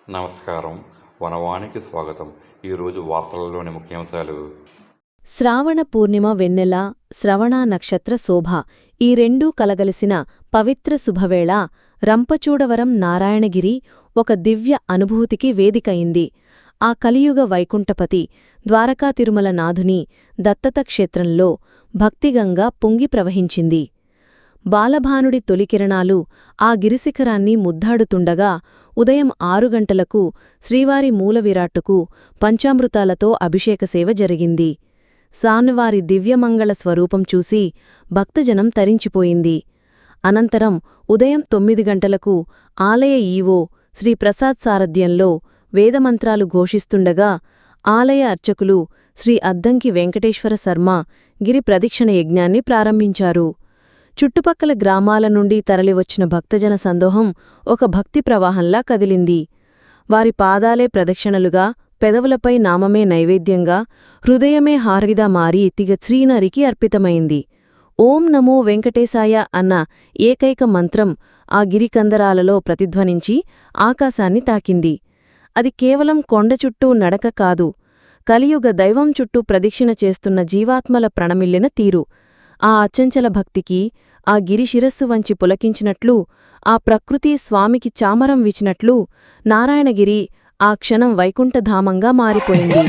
నమస్కారం. వనవానికి స్వాగతం. ఈరోజు వార్తలలోని ముఖ్యాంశాలు. శ్రావణ పూర్ణిమ వెన్నెల, శ్రవణ నక్షత్ర శోభ ఈ రెండూ కలగలిసిన పవిత్ర శుభవేళ రంపచూడవరం నారాయణగిరి ఒక దివ్య అనుభూతికి వేదికయింది. ఆ కలియుగ వైకుంఠపతి ద్వారకా తిరుమల నాథుని దత్తత క్షేత్రంలో భక్తిగంగా పొంగి ప్రవహించింది. బాలభానుడి తొలికిరణాలు ఆ గిరిశిఖరాన్ని ముద్దాడుతుండగా ఉదయం 6 గంటలకు శ్రీవారి మూలవిరాట్టుకు పంచామృతాలతో అభిషేకసేవ జరిగింది. సాన్వారి దివ్యమంగళ స్వరూపం చూసి భక్తజనం తరించిపోయింది. అనంతరం ఉదయం 9 గంటలకు ఆలయ ఈవో శ్రీ ప్రసాద్ సారథ్యంలో వేదమంత్రాలు ఘోషిస్తుండగా ఆలయ అర్చకులు శ్రీ అద్దంకి వెంకటేశ్వర శర్మ గిరి ప్రదక్షిణ యజ్ఞాన్ని ప్రారంభించారు. చుట్టుపక్కల గ్రామాల నుండి తరలివచ్చిన భక్తజన సందోహం ఒక భక్తి ప్రవాహంలా కదిలింది. వారి పాదాలే ప్రదక్షిణలుగా, పెదవులపై నామమే నైవేద్యంగా, హృదయమే హారగిదా మారి తిగ శ్రీనరికి అర్పితమైంది. ఓం నమో వెంకటేశాయ అన్న ఏకైక మంత్రం ఆ గిరికందరాలలో ప్రతిధ్వనించి ఆకాశాన్ని తాకింది. అది కేవలం కొండ చుట్టూ నడక కాదు, కలియుగ దైవం చుట్టూ ప్రదక్షిణ చేస్తున్న జీవాత్మల ప్రణమిల్లిన తీరు. ఆ అచంచల భక్తికి ఆ గిరి శిరస్సు వంచి పులకించినట్లు, ఆ ప్రకృతి స్వామికి చామరం విచినట్లు నారాయణగిరి ఆ క్షణం వైకుంఠధామంగా మారిపోయింది.